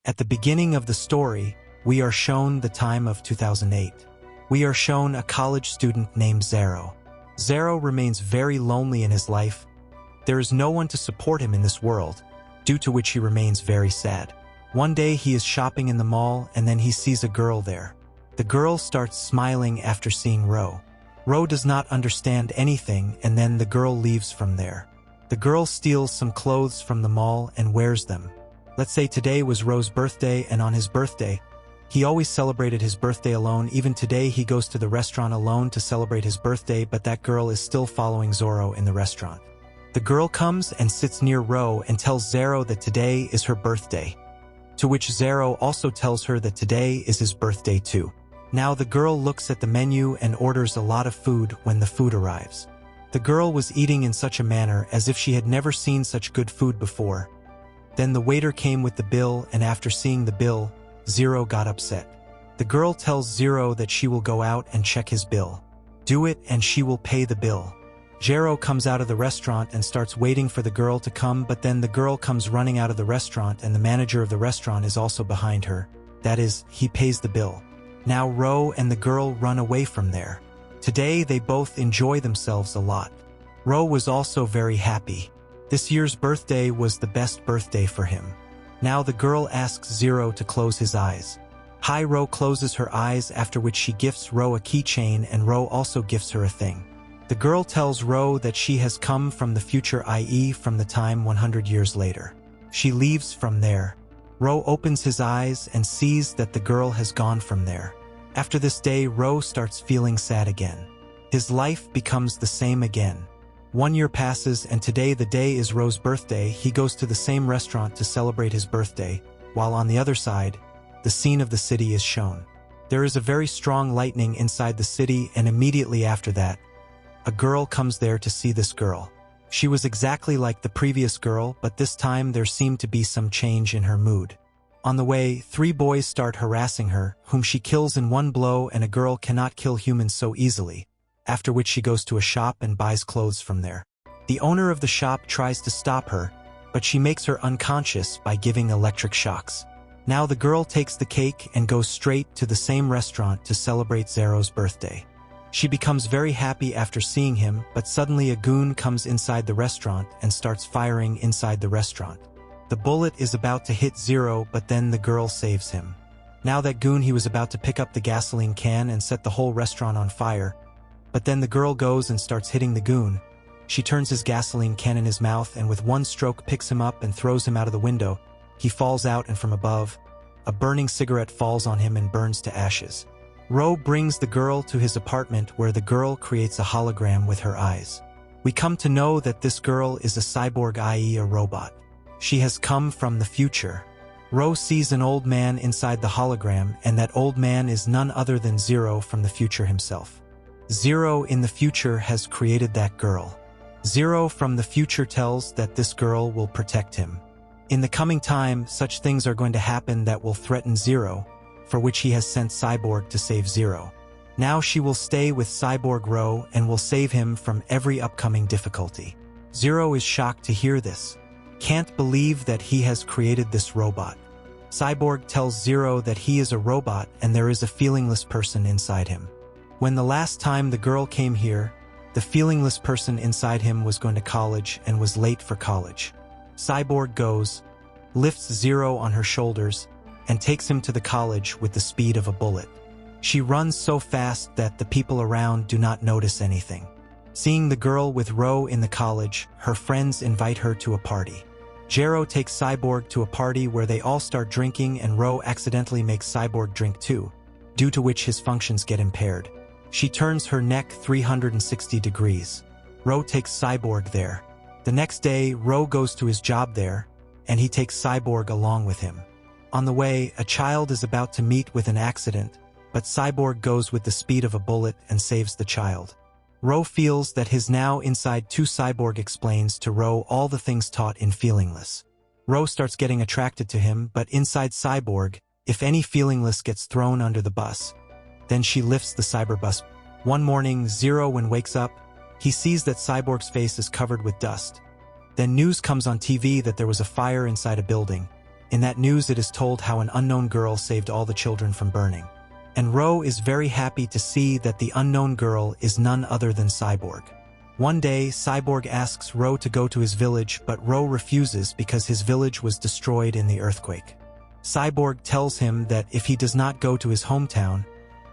At the beginning of the story, we are shown the time of 2008. We are shown a college student named Zaro. Zaro remains very lonely in his life. There is no one to support him in this world, due to which he remains very sad. One day he is shopping in the mall and then he sees a girl there. The girl starts smiling after seeing Ro. Ro does not understand anything and then the girl leaves from there. The girl steals some clothes from the mall and wears them. Let's say today was Ro's birthday, and on his birthday, he always celebrated his birthday alone. Even today he goes to the restaurant alone to celebrate his birthday, but that girl is still following Zaro in the restaurant. The girl comes and sits near Ro and tells Zaro that today is her birthday, to which Zaro also tells her that today is his birthday too. Now the girl looks at the menu and orders a lot of food when the food arrives. The girl was eating in such a manner as if she had never seen such good food before. Then the waiter came with the bill, and after seeing the bill, Zaro got upset. The girl tells Zaro that she will go out and check his bill. Do it and she will pay the bill. Zaro comes out of the restaurant and starts waiting for the girl to come, but then the girl comes running out of the restaurant and the manager of the restaurant is also behind her. That is, he pays the bill. Now Ro and the girl run away from there. Today they both enjoy themselves a lot. Ro was also very happy. This year's birthday was the best birthday for him. Now the girl asks Zaro to close his eyes. Ro closes her eyes, after which she gifts Ro a keychain and Ro also gifts her a thing. The girl tells Ro that she has come from the future, i.e. from the time 100 years later. She leaves from there. Ro opens his eyes and sees that the girl has gone from there. After this day, Ro starts feeling sad again. His life becomes the same again. 1 year passes and today the day is Ro's birthday. He goes to the same restaurant to celebrate his birthday, while on the other side, the scene of the city is shown. There is a very strong lightning inside the city, and immediately after that, a girl comes there to see this girl. She was exactly like the previous girl, but this time there seemed to be some change in her mood. On the way, 3 boys start harassing her, whom she kills in 1 blow, and a girl cannot kill humans so easily. After which she goes to a shop and buys clothes from there. The owner of the shop tries to stop her, but she makes her unconscious by giving electric shocks. Now the girl takes the cake and goes straight to the same restaurant to celebrate Zaro's birthday. She becomes very happy after seeing him, but suddenly a goon comes inside the restaurant and starts firing inside the restaurant. The bullet is about to hit Zaro, but then the girl saves him. Now that goon, he was about to pick up the gasoline can and set the whole restaurant on fire, but then the girl goes and starts hitting the goon. She turns his gasoline can in his mouth and with 1 stroke picks him up and throws him out of the window. He falls out, and from above, a burning cigarette falls on him and burns to ashes. Ro brings the girl to his apartment, where the girl creates a hologram with her eyes. We come to know that this girl is a cyborg, i.e. a robot. She has come from the future. Ro sees an old man inside the hologram, and that old man is none other than Zaro from the future himself. Zaro in the future has created that girl. Zaro from the future tells that this girl will protect him. In the coming time, such things are going to happen that will threaten Zaro, for which he has sent Cyborg to save Zaro. Now she will stay with Cyborg Ro and will save him from every upcoming difficulty. Zaro is shocked to hear this. Can't believe that he has created this robot. Cyborg tells Zaro that he is a robot and there is a feelingless person inside him. When the last time the girl came here, the feelingless person inside him was going to college and was late for college. Cyborg goes, lifts Zaro on her shoulders, and takes him to the college with the speed of a bullet. She runs so fast that the people around do not notice anything. Seeing the girl with Ro in the college, her friends invite her to a party. Zaro takes Cyborg to a party where they all start drinking, and Ro accidentally makes Cyborg drink too, due to which his functions get impaired. She turns her neck 360 degrees. Ro takes Cyborg there. The next day, Ro goes to his job there, and he takes Cyborg along with him. On the way, a child is about to meet with an accident, but Cyborg goes with the speed of a bullet and saves the child. Ro feels that his now inside 2 Cyborg explains to Ro all the things taught in Feelingless. Ro starts getting attracted to him, but inside Cyborg, if any Feelingless gets thrown under the bus, then she lifts the cyber bus. One morning, Zaro, when wakes up, he sees that Cyborg's face is covered with dust. Then news comes on TV that there was a fire inside a building. In that news it is told how an unknown girl saved all the children from burning. And Ro is very happy to see that the unknown girl is none other than Cyborg. One day, Cyborg asks Ro to go to his village, but Ro refuses because his village was destroyed in the earthquake. Cyborg tells him that if he does not go to his hometown,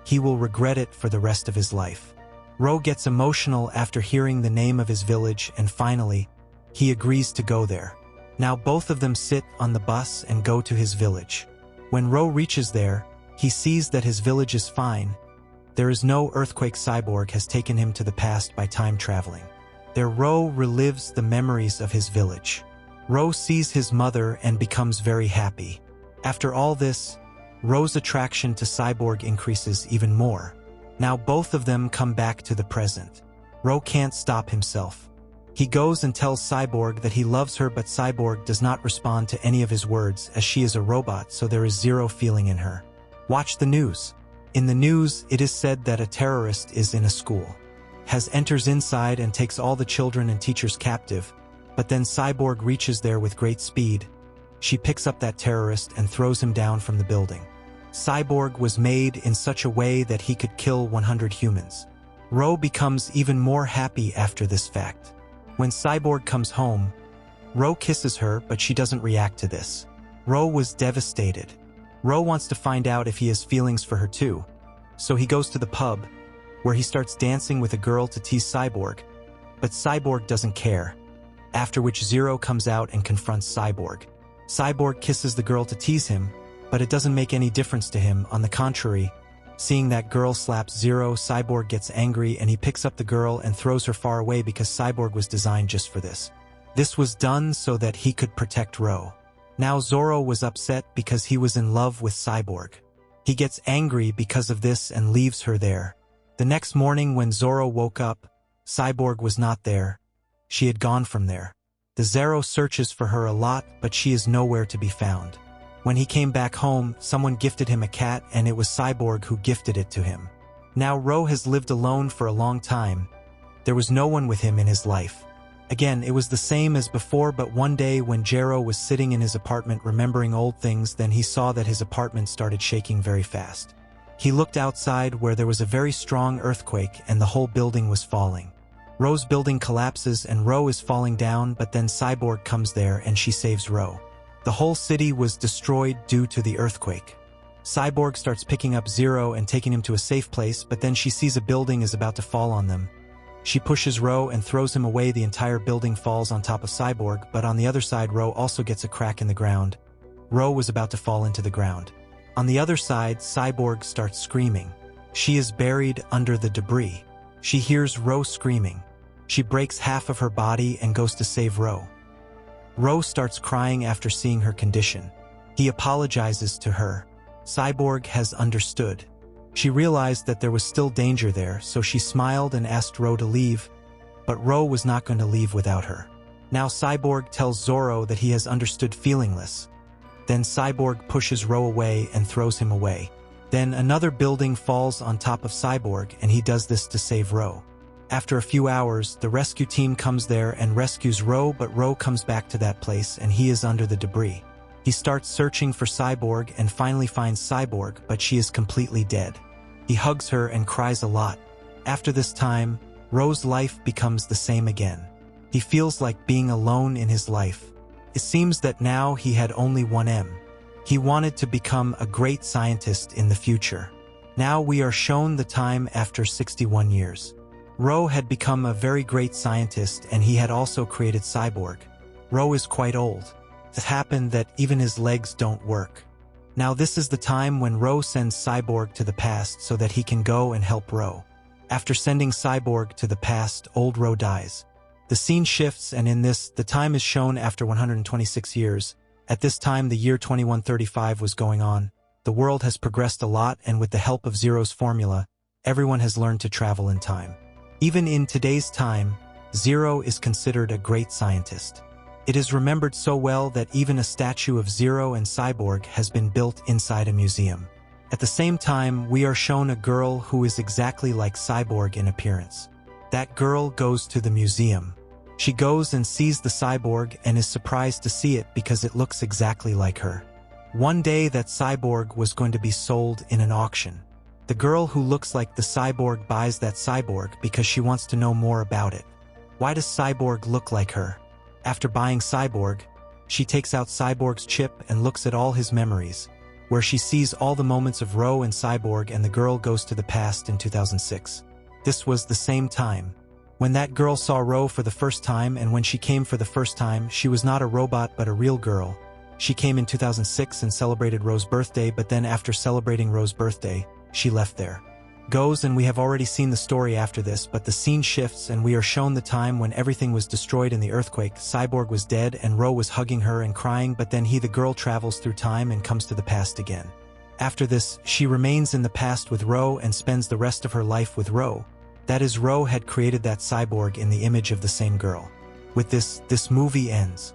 he will regret it for the rest of his life. Ro gets emotional after hearing the name of his village, and finally, he agrees to go there. Now both of them sit on the bus and go to his village. When Ro reaches there, he sees that his village is fine. There is no earthquake. Cyborg has taken him to the past by time traveling. There Ro relives the memories of his village. Ro sees his mother and becomes very happy. After all this, Ro's attraction to Cyborg increases even more. Now both of them come back to the present. Ro can't stop himself. He goes and tells Cyborg that he loves her, but Cyborg does not respond to any of his words as she is a robot, so there is zero feeling in her. Watch the news. In the news, it is said that a terrorist is in a school. Enters inside and takes all the children and teachers captive, but then Cyborg reaches there with great speed. She picks up that terrorist and throws him down from the building. Cyborg was made in such a way that he could kill 100 humans. Ro becomes even more happy after this fact. When Cyborg comes home, Ro kisses her, but she doesn't react to this. Ro was devastated. Ro wants to find out if he has feelings for her too, so he goes to the pub, where he starts dancing with a girl to tease Cyborg, but Cyborg doesn't care, after which Zaro comes out and confronts Cyborg. Cyborg kisses the girl to tease him, but it doesn't make any difference to him. On the contrary, seeing that girl slaps Zaro, Cyborg gets angry and he picks up the girl and throws her far away because Cyborg was designed just for this. This was done so that he could protect Ro. Now Zaro was upset because he was in love with Cyborg. He gets angry because of this and leaves her there. The next morning when Zaro woke up, Cyborg was not there. She had gone from there. The Zaro searches for her a lot, but she is nowhere to be found. When he came back home, someone gifted him a cat, and it was Cyborg who gifted it to him. Now Ro has lived alone for a long time. There was no one with him in his life. Again, it was the same as before, but one day when Zaro was sitting in his apartment remembering old things, then he saw that his apartment started shaking very fast. He looked outside where there was a very strong earthquake and the whole building was falling. Ro's building collapses and Ro is falling down, but then Cyborg comes there and she saves Ro. The whole city was destroyed due to the earthquake. Cyborg starts picking up Zaro and taking him to a safe place, but then she sees a building is about to fall on them. She pushes Ro and throws him away. The entire building falls on top of Cyborg, but on the other side Ro also gets a crack in the ground. Ro was about to fall into the ground. On the other side, Cyborg starts screaming. She is buried under the debris. She hears Ro screaming. She breaks half of her body and goes to save Ro. Ro starts crying after seeing her condition. He apologizes to her. Cyborg has understood. She realized that there was still danger there, so she smiled and asked Ro to leave, but Ro was not going to leave without her. Now Cyborg tells Zaro that he has understood feelingless. Then Cyborg pushes Ro away and throws him away. Then another building falls on top of Cyborg, and he does this to save Ro. After a few hours, the rescue team comes there and rescues Ro, but Ro comes back to that place and he is under the debris. He starts searching for Cyborg and finally finds Cyborg, but she is completely dead. He hugs her and cries a lot. After this time, Ro's life becomes the same again. He feels like being alone in his life. It seems that now he had only one aim. He wanted to become a great scientist in the future. Now we are shown the time after 61 years. Ro had become a very great scientist and he had also created Cyborg. Ro is quite old. It happened that even his legs don't work. Now this is the time when Ro sends Cyborg to the past so that he can go and help Ro. After sending Cyborg to the past, old Ro dies. The scene shifts and in this, the time is shown after 126 years. At this time, the year 2135 was going on. The world has progressed a lot, and with the help of Zaro's formula, everyone has learned to travel in time. Even in today's time, Zaro is considered a great scientist. It is remembered so well that even a statue of Zaro and Cyborg has been built inside a museum. At the same time, we are shown a girl who is exactly like Cyborg in appearance. That girl goes to the museum. She goes and sees the Cyborg and is surprised to see it because it looks exactly like her. One day that cyborg was going to be sold in an auction. The girl who looks like the cyborg buys that cyborg because she wants to know more about it. Why does cyborg look like her? After buying cyborg, she takes out cyborg's chip and looks at all his memories, where she sees all the moments of Ro and cyborg, and the girl goes to the past in 2006. This was the same time when that girl saw Ro for the first time, and when she came for the first time, she was not a robot but a real girl. She came in 2006 and celebrated Ro's birthday, but then after celebrating Ro's birthday, she left there. Goes, and we have already seen the story after this, but the scene shifts and we are shown the time when everything was destroyed in the earthquake. Cyborg was dead and Ro was hugging her and crying, but then the girl travels through time and comes to the past again. After this, she remains in the past with Ro and spends the rest of her life with Ro. That is, Ro had created that cyborg in the image of the same girl. With this movie ends.